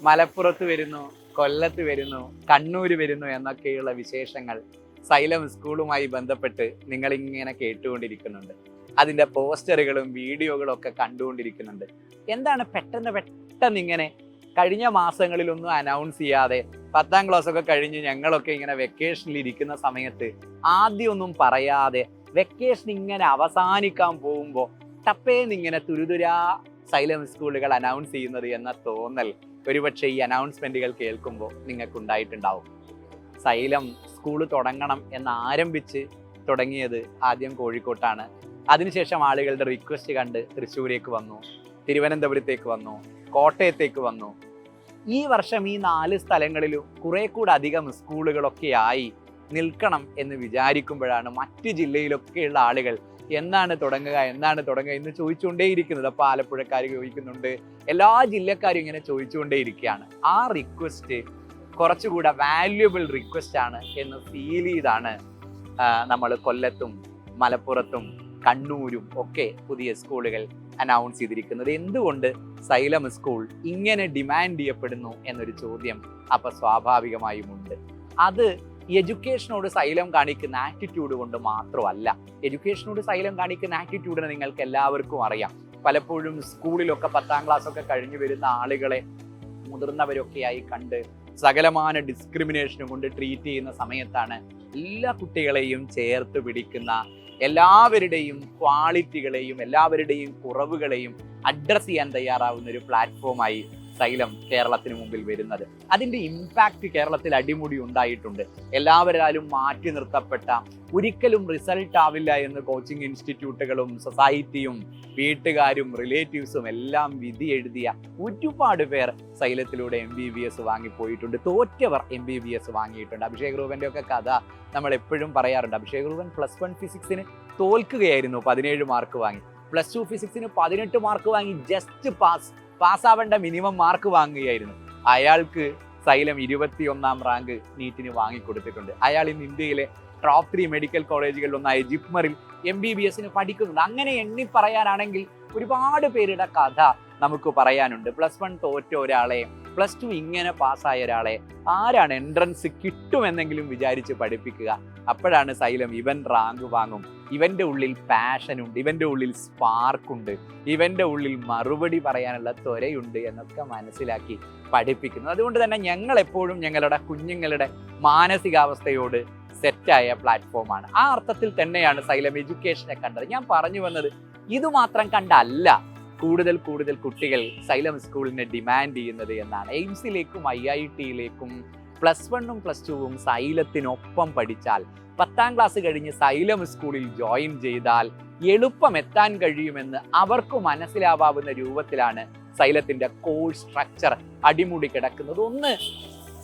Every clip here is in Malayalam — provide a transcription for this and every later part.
മലപ്പുറത്ത് വരുന്നു, കൊല്ലത്ത് വരുന്നു, കണ്ണൂർ വരുന്നു എന്നൊക്കെയുള്ള വിശേഷങ്ങൾ സൈലം സ്കൂളുമായി ബന്ധപ്പെട്ട് നിങ്ങളിങ്ങനെ കേട്ടുകൊണ്ടിരിക്കുന്നുണ്ട്. അതിൻ്റെ പോസ്റ്ററുകളും വീഡിയോകളും ഒക്കെ കണ്ടുകൊണ്ടിരിക്കുന്നുണ്ട്. എന്താണ് പെട്ടെന്ന് ഇങ്ങനെ കഴിഞ്ഞ മാസങ്ങളിലൊന്നും അനൗൺസ് ചെയ്യാതെ 10ാം ക്ലാസ് ഒക്കെ കഴിഞ്ഞ് ഞങ്ങളൊക്കെ ഇങ്ങനെ വെക്കേഷനിൽ ഇരിക്കുന്ന സമയത്ത് ആദ്യമൊന്നും പറയാതെ വെക്കേഷൻ ഇങ്ങനെ അവസാനിക്കാൻ പോകുമ്പോൾ ടപ്പേന്നിങ്ങനെ തുരുതുരാ സൈലം സ്കൂളുകൾ അനൗൺസ് ചെയ്യുന്നത് എന്ന തോന്നൽ ഒരുപക്ഷെ ഈ അനൗൺസ്മെന്റുകൾ കേൾക്കുമ്പോൾ നിങ്ങൾക്കുണ്ടായിട്ടുണ്ടാവും. സൈലം സ്കൂൾ തുടങ്ങണം എന്ന് ആരംഭിച്ച് തുടങ്ങിയത് ആദ്യം കോഴിക്കോട്ടാണ്. അതിനുശേഷം ആളുകളുടെ റിക്വസ്റ്റ് കണ്ട് തൃശ്ശൂരേക്ക് വന്നു, തിരുവനന്തപുരത്തേക്ക് വന്നു, കോട്ടയത്തേക്ക് വന്നു. ഈ വർഷം ഈ 4 സ്ഥലങ്ങളിലും കുറെ കൂടെ അധികം സ്കൂളുകളൊക്കെ ആയി നിൽക്കണം എന്ന് വിചാരിക്കുമ്പോഴാണ് മറ്റ് ജില്ലയിലൊക്കെയുള്ള ആളുകൾ എന്നാണ് തുടങ്ങുക എന്ന് ചോദിച്ചുകൊണ്ടേയിരിക്കുന്നത്. അപ്പോൾ ആലപ്പുഴക്കാർ ചോദിക്കുന്നുണ്ട്, എല്ലാ ജില്ലക്കാരും ഇങ്ങനെ ചോദിച്ചുകൊണ്ടേയിരിക്കുകയാണ്. ആ റിക്വസ്റ്റ് കുറച്ചുകൂടെ വാല്യുബിൾ റിക്വസ്റ്റ് ആണ് എന്ന് ഫീൽ ചെയ്താണ് നമ്മൾ കൊല്ലത്തും മലപ്പുറത്തും കണ്ണൂരും ഒക്കെ പുതിയ സ്കൂളുകൾ അനൗൺസ് ചെയ്തിരിക്കുന്നത്. എന്തുകൊണ്ട് സൈലം സ്കൂൾ ഇങ്ങനെ ഡിമാൻഡ് ചെയ്യപ്പെടുന്നു എന്നൊരു ചോദ്യം അപ്പോൾ സ്വാഭാവികമായും ഉണ്ട്. അത് എഡ്യൂക്കേഷനോട് സൈലം കാണിക്കുന്ന ആറ്റിറ്റ്യൂഡ് കൊണ്ട് മാത്രമല്ല. എഡ്യൂക്കേഷനോട് സൈലം കാണിക്കുന്ന ആറ്റിറ്റ്യൂഡിനെ നിങ്ങൾക്ക് എല്ലാവർക്കും അറിയാം. പലപ്പോഴും സ്കൂളിലൊക്കെ 10ാം ക്ലാസ് ഒക്കെ കഴിഞ്ഞു വരുന്ന ആളുകളെ മുതിർന്നവരൊക്കെയായി കണ്ട് സകലമാന ഡിസ്ക്രിമിനേഷനും കൊണ്ട് ട്രീറ്റ് ചെയ്യുന്ന സമയത്താണ് എല്ലാ കുട്ടികളെയും ചേർത്ത് പിടിക്കുന്ന, എല്ലാവരുടെയും ക്വാളിറ്റികളെയും എല്ലാവരുടെയും കുറവുകളെയും അഡ്രസ്സ് ചെയ്യാൻ തയ്യാറാവുന്ന ഒരു പ്ലാറ്റ്ഫോമായി സൈലം കേരളത്തിന് മുമ്പിൽ വരുന്നത്. അതിൻ്റെ ഇമ്പാക്റ്റ് കേരളത്തിൽ അടിമുടി ഉണ്ടായിട്ടുണ്ട്. എല്ലാവരാലും മാറ്റി നിർത്തപ്പെട്ട, ഒരിക്കലും റിസൾട്ട് ആവില്ല എന്ന് കോച്ചിങ് ഇൻസ്റ്റിറ്റ്യൂട്ടുകളും സൊസൈറ്റിയും വീട്ടുകാരും റിലേറ്റീവ്സും എല്ലാം വിധി എഴുതിയ ഒരുപാട് പേർ സൈലത്തിലൂടെ MBBS വാങ്ങിപ്പോയിട്ടുണ്ട്. തോറ്റവർ MBBS വാങ്ങിയിട്ടുണ്ട്. അഭിഷേക് റൂബൻ്റെ ഒക്കെ കഥ നമ്മൾ എപ്പോഴും പറയാറുണ്ട്. അഭിഷേക് റൂബൻ +1 ഫിസിക്സിന് തോൽക്കുകയായിരുന്നു, 17 മാർക്ക് വാങ്ങി. +2 ഫിസിക്സിന് 18 മാർക്ക് വാങ്ങി, ജസ്റ്റ് പാസ്സാവേണ്ട മിനിമം മാർക്ക് വാങ്ങുകയായിരുന്നു. അയാൾക്ക് സൈലം 21ാം റാങ്ക് നീറ്റിന് വാങ്ങിക്കൊടുത്തിട്ടുണ്ട്. അയാൾ ഇന്ന് ഇന്ത്യയിലെ ടോപ്പ് 3 മെഡിക്കൽ കോളേജുകളിലൊന്നായ ജിപ്മറിൽ MBBSന് പഠിക്കുന്നുണ്ട്. അങ്ങനെ എണ്ണി പറയാനാണെങ്കിൽ ഒരുപാട് പേരുടെ കഥ നമുക്ക് പറയാനുണ്ട്. +1 തോറ്റ ഒരാളെ, +2 ഇങ്ങനെ പാസ്സായ ഒരാളെ ആരാണ് എൻട്രൻസ് കിട്ടുമെന്നെങ്കിലും വിചാരിച്ച് പഠിപ്പിക്കുക? അപ്പോഴാണ് സൈലം ഇവൻ റാങ്ക് വാങ്ങും, ഇവൻ്റെ ഉള്ളിൽ പാഷനുണ്ട്, ഇവൻ്റെ ഉള്ളിൽ സ്പാർക്കുണ്ട്, ഇവൻ്റെ ഉള്ളിൽ മറുപടി പറയാനുള്ള ത്വരയുണ്ട് എന്നൊക്കെ മനസ്സിലാക്കി പഠിപ്പിക്കുന്നത്. അതുകൊണ്ട് തന്നെ ഞങ്ങൾ എപ്പോഴും ഞങ്ങളുടെ കുഞ്ഞുങ്ങളുടെ മാനസികാവസ്ഥയോട് സെറ്റായ പ്ലാറ്റ്ഫോമാണ്. ആ അർത്ഥത്തിൽ തന്നെയാണ് സൈലം എഡ്യൂക്കേഷനെ കണ്ടത്. ഞാൻ പറഞ്ഞു വന്നത് ഇതുമാത്രം കണ്ടല്ല കൂടുതൽ കുട്ടികൾ സൈലം സ്കൂളിനെ ഡിമാൻഡ് ചെയ്യുന്നത് എന്നാണ്. എയിംസിലേക്കും IITയിലേക്കും +1ഉം +2ഉം സൈലത്തിനൊപ്പം പഠിച്ചാൽ, 10ാം ക്ലാസ് കഴിഞ്ഞ് സൈലം സ്കൂളിൽ ജോയിൻ ചെയ്താൽ എളുപ്പം എത്താൻ കഴിയുമെന്ന് അവർക്ക് മനസ്സിലാവാവുന്ന രൂപത്തിലാണ് സൈലത്തിൻ്റെ കോഴ്സ് സ്ട്രക്ചർ അടിമുടി കിടക്കുന്നത്. ഒന്ന്,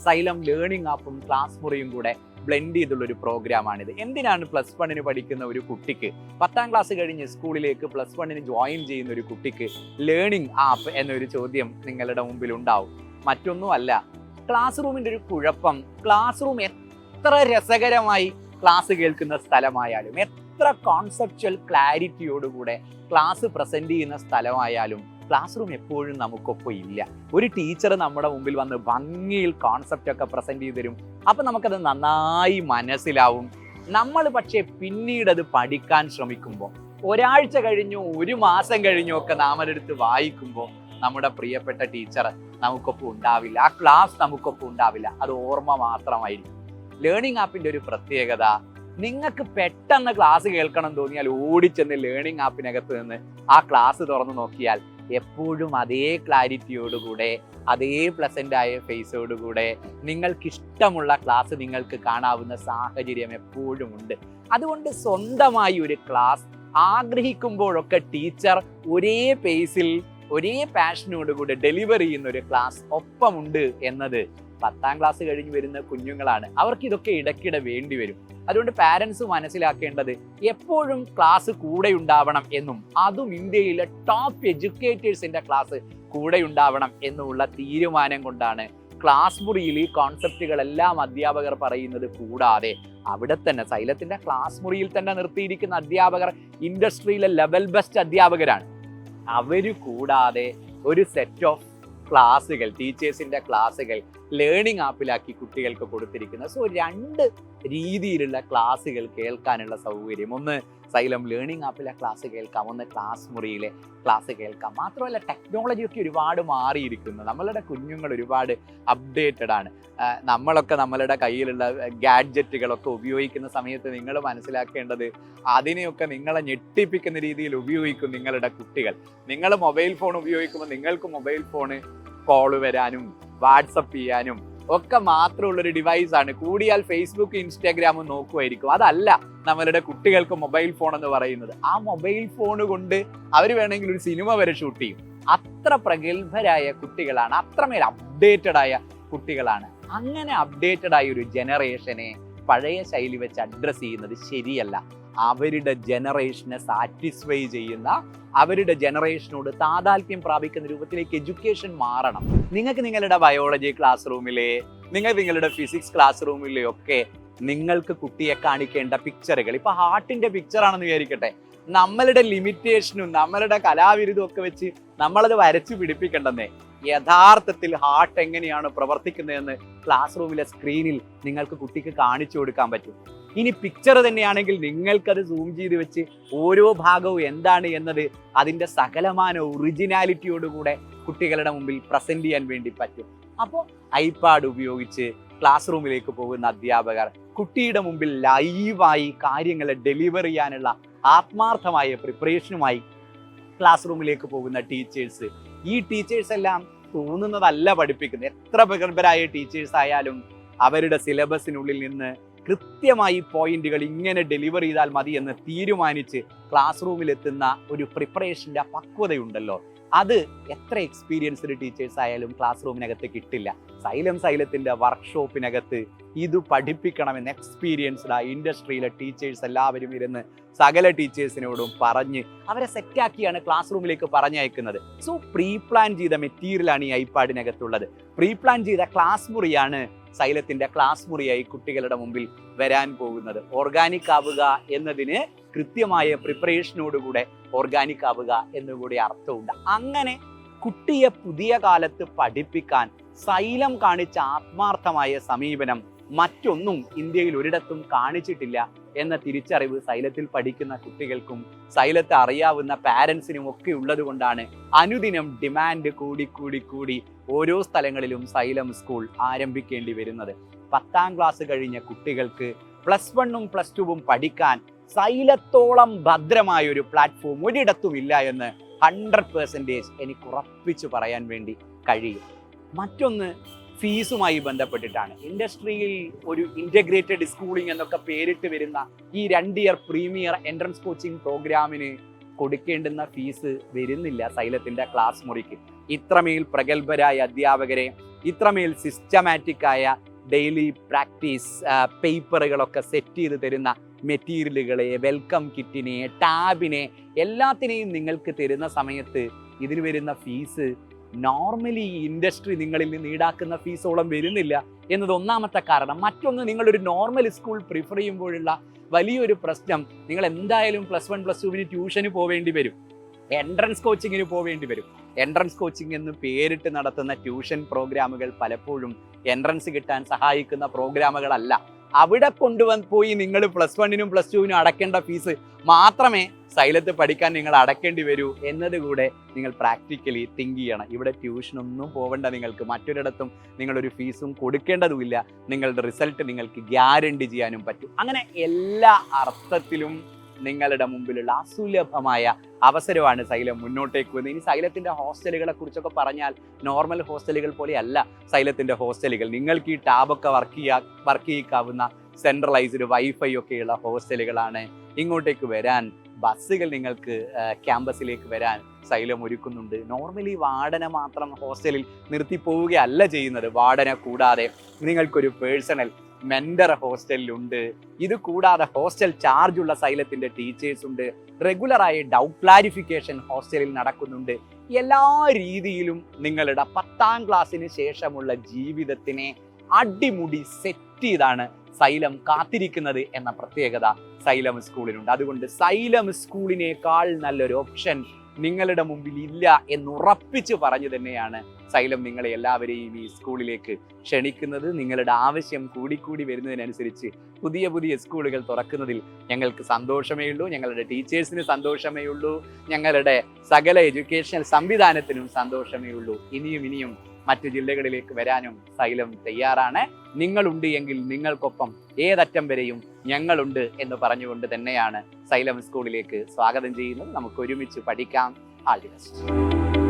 സൈലം ലേണിംഗ് ആപ്പും ക്ലാസ് മുറിയും കൂടെ ബ്ലെൻഡ് ചെയ്തുള്ളൊരു പ്രോഗ്രാമാണിത്. എന്തിനാണ് +1ന് പഠിക്കുന്ന ഒരു കുട്ടിക്ക്, 10ാം ക്ലാസ് കഴിഞ്ഞ് സ്കൂളിലേക്ക് +1ന് ജോയിൻ ചെയ്യുന്ന ഒരു കുട്ടിക്ക് ലേണിംഗ് ആപ്പ് എന്നൊരു ചോദ്യം നിങ്ങളുടെ മുമ്പിൽ ഉണ്ടാവും. മറ്റൊന്നുമല്ല, ക്ലാസ് റൂമിൻ്റെ ഒരു കുഴപ്പം, ക്ലാസ് റൂം എത്ര രസകരമായി ക്ലാസ് കേൾക്കുന്ന സ്ഥലമായാലും, എത്ര കോൺസെപ്ച്വൽ ക്ലാരിറ്റിയോടുകൂടെ ക്ലാസ് പ്രസൻറ്റ് ചെയ്യുന്ന സ്ഥലമായാലും ക്ലാസ് റൂം എപ്പോഴും നമുക്കൊപ്പം ഇല്ല. ഒരു ടീച്ചർ നമ്മുടെ മുമ്പിൽ വന്ന് ഭംഗിയിൽ കോൺസെപ്റ്റ് ഒക്കെ പ്രസൻറ്റ് ചെയ്ത് തരും. അപ്പം നമുക്കത് നന്നായി മനസ്സിലാവും. നമ്മൾ പക്ഷേ പിന്നീട് അത് പഠിക്കാൻ ശ്രമിക്കുമ്പോൾ, ഒരാഴ്ച കഴിഞ്ഞോ 1 മാസം കഴിഞ്ഞോ ഒക്കെ നാം അതെടുത്ത് വായിക്കുമ്പോൾ നമ്മുടെ പ്രിയപ്പെട്ട ടീച്ചർ നമുക്കൊപ്പം ഉണ്ടാവില്ല, ആ ക്ലാസ് നമുക്കൊപ്പം ഉണ്ടാവില്ല, അത് ഓർമ്മ മാത്രമായിരിക്കും. ലേണിംഗ് ആപ്പിൻ്റെ ഒരു പ്രത്യേകത, നിങ്ങൾക്ക് പെട്ടെന്ന് ക്ലാസ് കേൾക്കണം തോന്നിയാൽ ഓടിച്ചെന്ന് ലേണിംഗ് ആപ്പിനകത്ത് നിന്ന് ആ ക്ലാസ് തുറന്നു നോക്കിയാൽ എപ്പോഴും അതേ ക്ലാരിറ്റിയോടുകൂടെ, അതേ പ്ലസൻ്റായ ഫേസോടുകൂടെ നിങ്ങൾക്കിഷ്ടമുള്ള ക്ലാസ് നിങ്ങൾക്ക് കാണാവുന്ന സാഹചര്യം എപ്പോഴും ഉണ്ട്. അതുകൊണ്ട് സ്വന്തമായി ഒരു ക്ലാസ് ആഗ്രഹിക്കുമ്പോഴൊക്കെ ടീച്ചർ ഒരേ പേസിൽ, ഒരേ പാഷനോടുകൂടി ഡെലിവർ ചെയ്യുന്ന ഒരു ക്ലാസ് ഒപ്പമുണ്ട് എന്നത് 10ാം ക്ലാസ് കഴിഞ്ഞ് വരുന്ന കുഞ്ഞുങ്ങളാണ്. അവർക്ക് ഇതൊക്കെ ഇടയ്ക്കിടെ വേണ്ടി വരും. അതുകൊണ്ട് പാരൻസ് മനസ്സിലാക്കേണ്ടത് എപ്പോഴും ക്ലാസ് കൂടെ ഉണ്ടാവണം എന്നും, അതും ഇന്ത്യയിലെ ടോപ്പ് എഡ്യൂക്കേറ്റേഴ്സിൻ്റെ ക്ലാസ് കൂടെ ഉണ്ടാവണം എന്നുമുള്ള തീരുമാനം കൊണ്ടാണ് ക്ലാസ് മുറിയിൽ ഈ കോൺസെപ്റ്റുകളെല്ലാം അധ്യാപകർ പറയുന്നത് കൂടാതെ അവിടെ തന്നെ സൈലത്തിൻ്റെ ക്ലാസ് മുറിയിൽ തന്നെ നിർത്തിയിരിക്കുന്ന അധ്യാപകർ ഇൻഡസ്ട്രിയിലെ ലെവൽ ബെസ്റ്റ് അധ്യാപകരാണ്. അവർ കൂടാതെ ഒരു സെറ്റ് ഓഫ് ക്ലാസ്സുകൾ, ടീച്ചേഴ്സിൻ്റെ ക്ലാസ്സുകൾ ലേണിംഗ് ആപ്പിലാക്കി കുട്ടികൾക്ക് കൊടുത്തിരിക്കുന്നത്. സോ 2 രീതിയിലുള്ള ക്ലാസ്സുകൾ കേൾക്കാനുള്ള സൗകര്യം. ഒന്ന് സൈലം ലേണിംഗ് ആപ്പിലെ ക്ലാസ് കേൾക്കാം, ഒന്ന് ക്ലാസ് മുറിയിലെ ക്ലാസ് കേൾക്കാം. മാത്രമല്ല ടെക്നോളജിയൊക്കെ ഒരുപാട് മാറിയിരിക്കുന്നു. നമ്മളുടെ കുഞ്ഞുങ്ങൾ ഒരുപാട് അപ്ഡേറ്റഡ് ആണ്. നമ്മളൊക്കെ നമ്മളുടെ കയ്യിലുള്ള ഗാഡ്ജറ്റുകളൊക്കെ ഉപയോഗിക്കുന്ന സമയത്ത് നിങ്ങൾ മനസ്സിലാക്കേണ്ടത് അതിനെയൊക്കെ നിങ്ങളെ ഞെട്ടിപ്പിക്കുന്ന രീതിയിൽ ഉപയോഗിക്കും നിങ്ങളുടെ കുട്ടികൾ. നിങ്ങൾ മൊബൈൽ ഫോൺ ഉപയോഗിക്കുമ്പോൾ നിങ്ങൾക്ക് മൊബൈൽ ഫോണ് കോള് വരാനും വാട്സപ്പ് ചെയ്യാനും ഒക്കെ മാത്രമുള്ളൊരു ഡിവൈസാണ്. കൂടിയാൽ ഫേസ്ബുക്ക് ഇൻസ്റ്റാഗ്രാമും നോക്കുമായിരിക്കും. അതല്ല നമ്മളുടെ കുട്ടികൾക്ക് മൊബൈൽ ഫോൺ എന്ന് പറയുന്നത്. ആ മൊബൈൽ ഫോൺ കൊണ്ട് അവർ വേണമെങ്കിൽ ഒരു സിനിമ വരെ ഷൂട്ട് ചെയ്യും. അത്ര പ്രഗത്ഭരായ കുട്ടികളാണ്, അത്രമേൽ അപ്ഡേറ്റഡ് ആയ കുട്ടികളാണ്. അങ്ങനെ അപ്ഡേറ്റഡ് ആയ ഒരു ജനറേഷനെ പഴയ ശൈലി വെച്ച് അഡ്രസ്സ് ചെയ്യുന്നത് ശരിയല്ല. അവരുടെ ജനറേഷനെ സാറ്റിസ്ഫൈ ചെയ്യുന്ന, അവരുടെ ജനറേഷനോട് താതാൽപ്യം പ്രാപിക്കുന്ന രൂപത്തിലേക്ക് എഡ്യൂക്കേഷൻ മാറണം. നിങ്ങൾക്ക് നിങ്ങളുടെ ബയോളജി ക്ലാസ് റൂമിലെ, നിങ്ങളുടെ ഫിസിക്സ് ക്ലാസ് റൂമിലെ ഒക്കെ നിങ്ങൾക്ക് കുട്ടിയെ കാണിക്കേണ്ട പിക്ചറുകൾ, ഇപ്പൊ ഹാർട്ടിന്റെ പിക്ചറാണെന്ന് വിചാരിക്കട്ടെ, നമ്മളുടെ ലിമിറ്റേഷനും നമ്മളുടെ കലാവിരുദ്ധം ഒക്കെ വെച്ച് നമ്മളത് വരച്ചു പിടിപ്പിക്കണ്ടെന്നേ. യഥാർത്ഥത്തിൽ ഹാർട്ട് എങ്ങനെയാണ് പ്രവർത്തിക്കുന്നതെന്ന് ക്ലാസ് റൂമിലെ സ്ക്രീനിൽ നിങ്ങൾക്ക് കുട്ടിക്ക് കാണിച്ചു കൊടുക്കാൻ പറ്റും. ഇനി പിക്ചർ തന്നെയാണെങ്കിൽ നിങ്ങൾക്കത് സൂം ചെയ്ത് വെച്ച് ഓരോ ഭാഗവും എന്താണ് എന്നത് അതിൻ്റെ സകലമാന ഒറിജിനാലിറ്റിയോടുകൂടെ കുട്ടികളുടെ മുമ്പിൽ പ്രസന്റ് ചെയ്യാൻ വേണ്ടി പറ്റും. അപ്പോൾ ഐപാഡ് ഉപയോഗിച്ച് ക്ലാസ് റൂമിലേക്ക് പോകുന്ന അധ്യാപകർ, കുട്ടിയുടെ മുമ്പിൽ ലൈവായി കാര്യങ്ങളെ ഡെലിവർ ചെയ്യാനുള്ള ആത്മാർത്ഥമായ പ്രിപ്പറേഷനുമായി ക്ലാസ് റൂമിലേക്ക് പോകുന്ന ടീച്ചേഴ്സ്, ഈ ടീച്ചേഴ്സ് എല്ലാം തോന്നുന്നതല്ല പഠിപ്പിക്കുന്നത്. എത്ര പ്രഗത്ഭരായ ടീച്ചേഴ്സ് ആയാലും അവരുടെ സിലബസിനുള്ളിൽ നിന്ന് കൃത്യമായി പോയിന്റുകൾ ഇങ്ങനെ ഡെലിവർ ചെയ്താൽ മതി എന്ന് തീരുമാനിച്ച് ക്ലാസ് റൂമിലെത്തുന്ന ഒരു പ്രിപ്പറേഷൻ്റെ പക്വതയുണ്ടല്ലോ, അത് എത്ര എക്സ്പീരിയൻസ്ഡ് ടീച്ചേഴ്സ് ആയാലും ക്ലാസ് റൂമിനകത്ത് കിട്ടില്ല. സൈലത്തിൻ്റെ വർക്ക്ഷോപ്പിനകത്ത് ഇത് പഠിപ്പിക്കണമെന്ന് എക്സ്പീരിയൻസ്ഡ് ആ ഇൻഡസ്ട്രിയിലെ ടീച്ചേഴ്സ് എല്ലാവരും ഇരുന്ന് സകല ടീച്ചേഴ്സിനോടും പറഞ്ഞ് അവരെ സെറ്റാക്കിയാണ് ക്ലാസ് റൂമിലേക്ക് പറഞ്ഞയക്കുന്നത്. സോ പ്രീ പ്ലാൻ ചെയ്ത മെറ്റീരിയലാണ് ഈ ഐപാഡിനകത്തുള്ളത്. പ്രീ പ്ലാൻ ചെയ്ത ക്ലാസ് മുറിയാണ് സൈലത്തിൻ്റെ ക്ലാസ് മുറിയായി കുട്ടികളുടെ മുമ്പിൽ വരാൻ പോകുന്നത്. ഓർഗാനിക് ആവുക എന്നതിന് കൃത്യമായ പ്രിപ്പറേഷനോടുകൂടെ ഓർഗാനിക് ആവുക എന്നുകൂടി അർത്ഥമുണ്ട്. അങ്ങനെ കുട്ടിയെ പുതിയ കാലത്ത് പഠിപ്പിക്കാൻ സൈലം കാണിച്ച ആത്മാർത്ഥമായ സമീപനം മറ്റൊന്നും ഇന്ത്യയിൽ ഒരിടത്തും കാണിച്ചിട്ടില്ല എന്ന തിരിച്ചറിവ് സൈലത്തിൽ പഠിക്കുന്ന കുട്ടികൾക്കും സൈലത്തെ അറിയാവുന്ന പാരൻസിനും ഒക്കെ ഉള്ളത് കൊണ്ടാണ് അനുദിനം ഡിമാൻഡ് കൂടി ഓരോ സ്ഥലങ്ങളിലും സൈലം സ്കൂൾ ആരംഭിക്കേണ്ടി വരുന്നത്. 10ാം ക്ലാസ് കഴിഞ്ഞ കുട്ടികൾക്ക് +1ഉം +2ഉം പഠിക്കാൻ സൈലത്തോളം ഭദ്രമായ ഒരു പ്ലാറ്റ്ഫോം ഒരിടത്തും ഇല്ല എന്ന് 100% എനിക്ക് ഉറപ്പിച്ചു പറയാൻ വേണ്ടി കഴിയും. മറ്റൊന്ന് ഫീസുമായി ബന്ധപ്പെട്ടിട്ടാണ്. ഇൻഡസ്ട്രിയിൽ ഒരു ഇൻ്റഗ്രേറ്റഡ് സ്കൂളിംഗ് എന്നൊക്കെ പേരിട്ട് വരുന്ന ഈ 2 ഇയർ പ്രീമിയർ എൻട്രൻസ് കോച്ചിങ് പ്രോഗ്രാമിന് കൊടുക്കേണ്ടുന്ന ഫീസ് വരുന്നില്ല സൈലത്തിൻ്റെ ക്ലാസ് മുറിക്ക്. ഇത്രമേൽ പ്രഗത്ഭരായ അധ്യാപകരെ, ഇത്രമേൽ സിസ്റ്റമാറ്റിക് ആയ ഡെയിലി പ്രാക്ടീസ് പേപ്പറുകളൊക്കെ സെറ്റ് ചെയ്ത് തരുന്ന മെറ്റീരിയലുകളെ, വെൽക്കം കിറ്റിനെ, ടാബിനെ എല്ലാത്തിനെയും നിങ്ങൾക്ക് തരുന്ന സമയത്ത് ഇതിന് വരുന്ന ഫീസ് നോർമലി ഇൻഡസ്ട്രി നിങ്ങളിൽ നിന്ന് ഈടാക്കുന്ന ഫീസോളം വരുന്നില്ല എന്നത് ഒന്നാമത്തെ കാരണം. മറ്റൊന്ന്, നിങ്ങളൊരു നോർമൽ സ്കൂൾ പ്രിഫർ ചെയ്യുമ്പോഴുള്ള വലിയൊരു പ്രശ്നം, നിങ്ങൾ എന്തായാലും +1 +2വിന് ട്യൂഷന് പോവേണ്ടി വരും, എൻട്രൻസ് കോച്ചിങ്ങിന് പോവേണ്ടി വരും. എൻട്രൻസ് കോച്ചിങ് എന്ന് പേരിട്ട് നടത്തുന്ന ട്യൂഷൻ പ്രോഗ്രാമുകൾ പലപ്പോഴും എൻട്രൻസ് കിട്ടാൻ സഹായിക്കുന്ന പ്രോഗ്രാമുകളല്ല. അവിടെ പോയി നിങ്ങൾ +1നും +2വിനും അടയ്ക്കേണ്ട ഫീസ് മാത്രമേ സൈലത്ത് പഠിക്കാൻ നിങ്ങൾ അടയ്ക്കേണ്ടി വരൂ എന്നതുകൂടെ നിങ്ങൾ പ്രാക്ടിക്കലി തിങ്ക് ചെയ്യണം. ഇവിടെ ട്യൂഷനൊന്നും പോവേണ്ട, നിങ്ങൾക്ക് മറ്റൊരിടത്തും നിങ്ങളൊരു ഫീസും കൊടുക്കേണ്ടതുമില്ല. നിങ്ങളുടെ റിസൾട്ട് നിങ്ങൾക്ക് ഗ്യാരണ്ടി ചെയ്യാനും പറ്റും. അങ്ങനെ എല്ലാ അർത്ഥത്തിലും നിങ്ങളുടെ മുമ്പിലുള്ള അസുലഭമായ അവസരമാണ് സൈലം മുന്നോട്ടേക്ക് വന്നത്. ഇനി സൈലത്തിൻ്റെ ഹോസ്റ്റലുകളെ കുറിച്ചൊക്കെ പറഞ്ഞാൽ നോർമൽ ഹോസ്റ്റലുകൾ പോലെയല്ല സൈലത്തിൻ്റെ ഹോസ്റ്റലുകൾ. നിങ്ങൾക്ക് ഈ ടാബൊക്കെ വർക്ക് ചെയ്യിക്കാവുന്ന സെൻട്രലൈസ്ഡ് വൈഫൈ ഒക്കെയുള്ള ഹോസ്റ്റലുകളാണ്. ഇങ്ങോട്ടേക്ക് വരാൻ ബസ്സുകൾ നിങ്ങൾക്ക് ക്യാമ്പസിലേക്ക് വരാൻ സൈലം ഒരുക്കുന്നുണ്ട്. നോർമലി വാർഡനെ മാത്രം ഹോസ്റ്റലിൽ നിർത്തി പോവുകയല്ല ചെയ്യുന്നത്. വാർഡനെ കൂടാതെ നിങ്ങൾക്കൊരു പേഴ്സണൽ മെന്റർ ഹോസ്റ്റലിലുണ്ട്. ഇത് കൂടാതെ ഹോസ്റ്റൽ ചാർജുള്ള സൈലത്തിൻ്റെ ടീച്ചേഴ്സ് ഉണ്ട്. റെഗുലറായി ഡൗട്ട് ക്ലാരിഫിക്കേഷൻ ഹോസ്റ്റലിൽ നടക്കുന്നുണ്ട്. എല്ലാ രീതിയിലും നിങ്ങളുടെ 10ാം ക്ലാസ്സിന് ശേഷമുള്ള ജീവിതത്തിനെ അടിമുടി സെറ്റ് ചെയ്താണ് സൈലം കാത്തിരിക്കുന്നത് എന്ന പ്രത്യേകത സൈലം സ്കൂളിനുണ്ട്. അതുകൊണ്ട് സൈലം സ്കൂളിനേക്കാൾ നല്ലൊരു ഓപ്ഷൻ നിങ്ങളുടെ മുമ്പിൽ ഇല്ല എന്നുറപ്പിച്ച് പറഞ്ഞു തന്നെയാണ് സൈലം നിങ്ങളെ എല്ലാവരെയും ഈ സ്കൂളിലേക്ക് ക്ഷണിക്കുന്നത്. നിങ്ങളുടെ ആവശ്യം കൂടിക്കൂടി വരുന്നതിനനുസരിച്ച് പുതിയ പുതിയ സ്കൂളുകൾ തുറക്കുന്നതിൽ ഞങ്ങൾക്ക് സന്തോഷമേ ഉള്ളൂ, ഞങ്ങളുടെ ടീച്ചേഴ്സിന് സന്തോഷമേ ഉള്ളൂ, ഞങ്ങളുടെ സകല എഡ്യൂക്കേഷണൽ സംവിധാനത്തിനും സന്തോഷമേ ഉള്ളൂ. ഇനിയും മറ്റു ജില്ലകളിലേക്ക് വരാനും സൈലം തയ്യാറാണ്. നിങ്ങളുണ്ട് എങ്കിൽ നിങ്ങൾക്കൊപ്പം ഏതറ്റം വരെയും ഞങ്ങളുണ്ട് എന്ന് പറഞ്ഞുകൊണ്ട് തന്നെയാണ് സൈലം സ്കൂളിലേക്ക് സ്വാഗതം ചെയ്യുന്നത്. നമുക്ക് ഒരുമിച്ച് പഠിക്കാം. All the best.